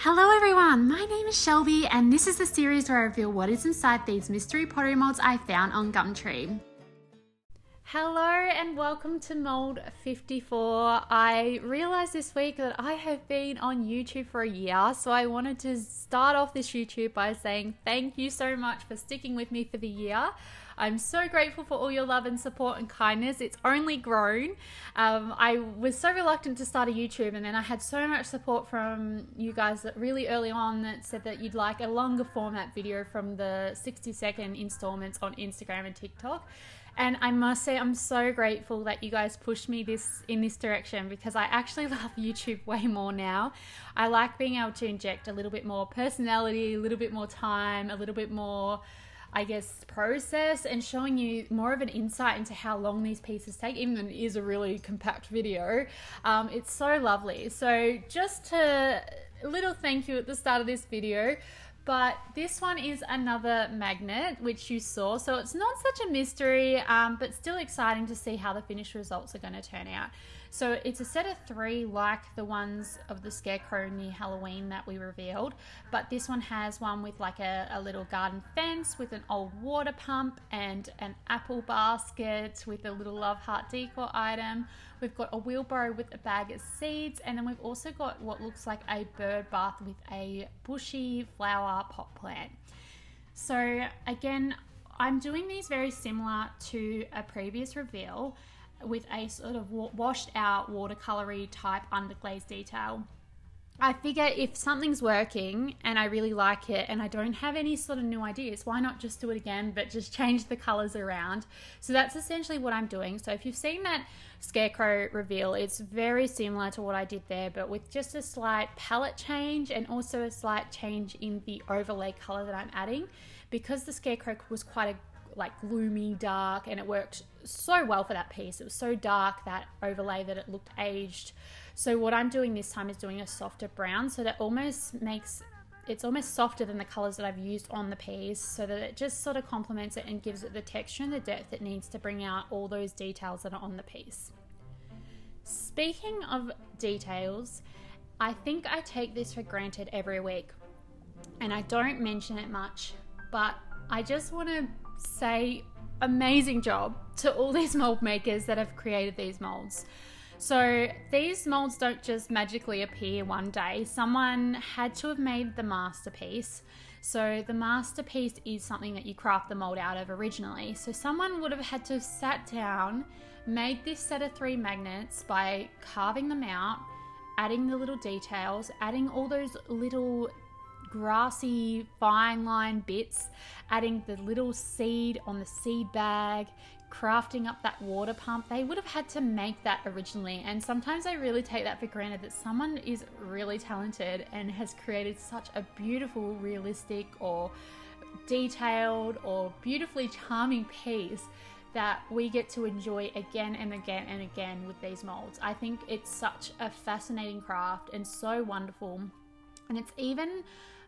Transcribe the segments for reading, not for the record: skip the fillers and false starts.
Hello everyone, my name is Shelby and this is the series where I reveal what is inside these mystery pottery molds I found on Gumtree. Hello and welcome to Mould 54. I realized this week that I have been on YouTube for a year, so I wanted to start off this YouTube by saying thank you so much for sticking with me for the year. I'm so grateful for all your love and support and kindness. It's only grown. I was so reluctant to start a YouTube, and then I had so much support from you guys that really early on that said that you'd like a longer format video from the 60-second installments on Instagram and TikTok. And I must say I'm so grateful that you guys pushed me in this direction, because I actually love YouTube way more now. I like being able to inject a little bit more personality, a little bit more time, a little bit more, I guess, process, and showing you more of an insight into how long these pieces take, even though it is a really compact video. It's so lovely. So just a little thank you at the start of this video. But this one is another magnet, which you saw. So it's not such a mystery, but still exciting to see how the finished results are going to turn out. So it's a set of 3 like the ones of the scarecrow near Halloween that we revealed. But this one has one with like a little garden fence with an old water pump and an apple basket with a little love heart decor item. We've got a wheelbarrow with a bag of seeds, and then we've also got what looks like a bird bath with a bushy flower pot plant. So again, I'm doing these very similar to a previous reveal with a sort of washed out watercolory type underglaze detail. I figure if something's working and I really like it and I don't have any sort of new ideas, why not just do it again, but just change the colors around? So that's essentially what I'm doing. So if you've seen that scarecrow reveal, it's very similar to what I did there, but with just a slight palette change and also a slight change in the overlay color that I'm adding, because the scarecrow was quite a gloomy dark, and it worked so well for that piece. It was so dark, that overlay, that it looked aged. So what I'm doing this time is doing a softer brown, so that it's almost softer than the colors that I've used on the piece, so that it just sort of complements it and gives it the texture and the depth it needs to bring out all those details that are on the piece. Speaking of details, I think I take this for granted every week and I don't mention it much, but I just want to say amazing job to all these mold makers that have created these molds. So these molds don't just magically appear one day. Someone had to have made the masterpiece. So the masterpiece is something that you craft the mold out of originally. So someone would have had to have sat down, made this set of 3 magnets by carving them out, adding the little details, adding all those little grassy fine line bits, adding the little seed on the seed bag, crafting up that water pump. They would have had to make that originally, and sometimes I really take that for granted, that someone is really talented and has created such a beautiful, realistic or detailed or beautifully charming piece that we get to enjoy again and again and again with these molds. I think it's such a fascinating craft and so wonderful, and it's even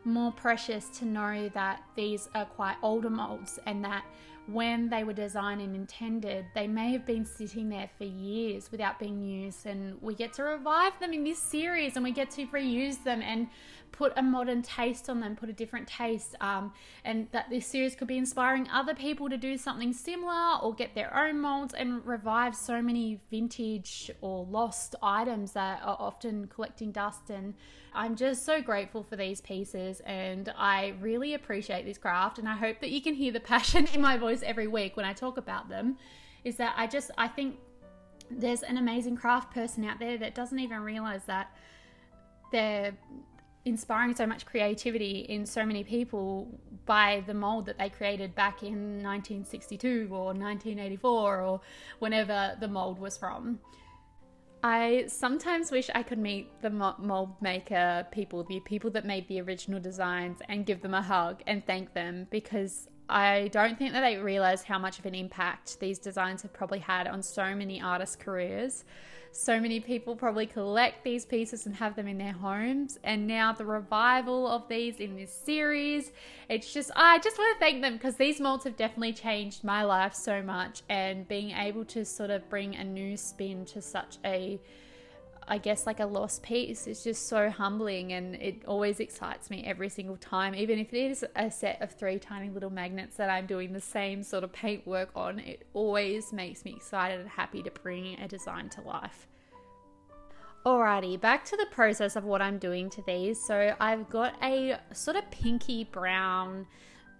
more precious to know that these are quite older molds, and that when they were designed and intended, they may have been sitting there for years without being used, and we get to revive them in this series, and we get to reuse them and put a modern taste on them, put a different taste, and that this series could be inspiring other people to do something similar or get their own molds and revive so many vintage or lost items that are often collecting dust. And I'm just so grateful for these pieces, and I really appreciate this craft, and I hope that you can hear the passion in my voice every week when I talk about them. Is that I think there's an amazing craft person out there that doesn't even realize that they're inspiring so much creativity in so many people by the mold that they created back in 1962 or 1984 or whenever the mold was from. I sometimes wish I could meet the mold maker people, the people that made the original designs, and give them a hug and thank them, because I don't think that they realize how much of an impact these designs have probably had on so many artists' careers. So many people probably collect these pieces and have them in their homes, and now the revival of these in this series, I just want to thank them, because these molds have definitely changed my life so much, and being able to sort of bring a new spin to such a I guess like a lost piece. It's just so humbling, and it always excites me every single time. Even if it is a set of 3 tiny little magnets that I'm doing the same sort of paint work on, it always makes me excited and happy to bring a design to life. Alrighty, back to the process of what I'm doing to these. So I've got a sort of pinky brown,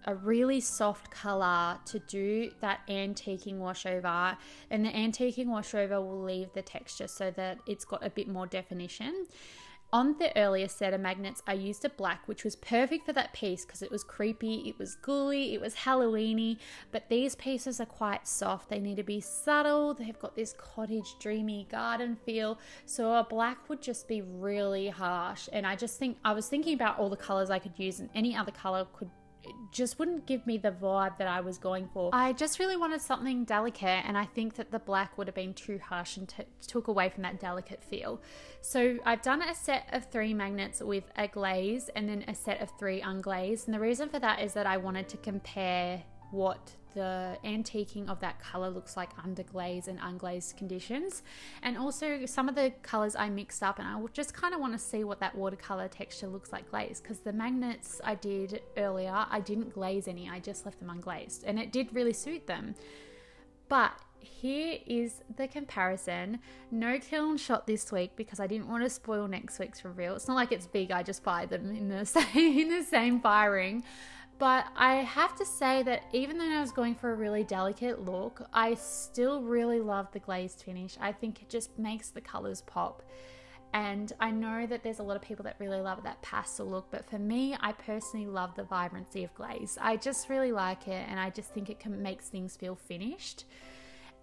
a really soft color to do that antiquing washover, and the antiquing washover will leave the texture so that it's got a bit more definition. On the earlier set of magnets, I used a black, which was perfect for that piece because it was creepy, it was ghouly, it was Halloweeny, but these pieces are quite soft. They need to be subtle. They've got this cottage dreamy garden feel, so a black would just be really harsh. And I was thinking about all the colors I could use, and any other color just wouldn't give me the vibe that I was going for. I just really wanted something delicate, and I think that the black would have been too harsh and took away from that delicate feel. So I've done a set of 3 magnets with a glaze and then a set of 3 unglazed, and the reason for that is that I wanted to compare what the antiquing of that color looks like under glaze and unglazed conditions. And also some of the colors I mixed up, and I just kind of want to see what that watercolor texture looks like glazed, because the magnets I did earlier, I didn't glaze any, I just left them unglazed, and it did really suit them. But here is the comparison. No kiln shot this week because I didn't want to spoil next week's reveal. It's not like it's big, I just fired them in the same firing. But I have to say that even though I was going for a really delicate look, I still really love the glazed finish. I think it just makes the colors pop. And I know that there's a lot of people that really love that pastel look, but for me, I personally love the vibrancy of glaze. I just really like it, and I just think it makes things feel finished.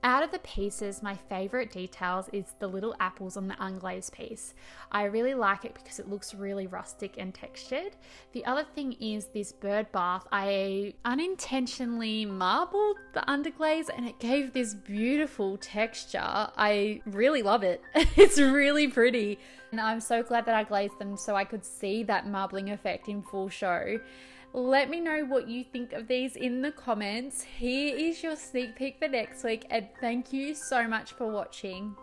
Out of the pieces, my favorite details is the little apples on the unglazed piece. I really like it because it looks really rustic and textured. The other thing is this bird bath. I unintentionally marbled the underglaze and it gave this beautiful texture. I really love it. It's really pretty. And I'm so glad that I glazed them so I could see that marbling effect in full show. Let me know what you think of these in the comments. Here is your sneak peek for next week, and thank you so much for watching.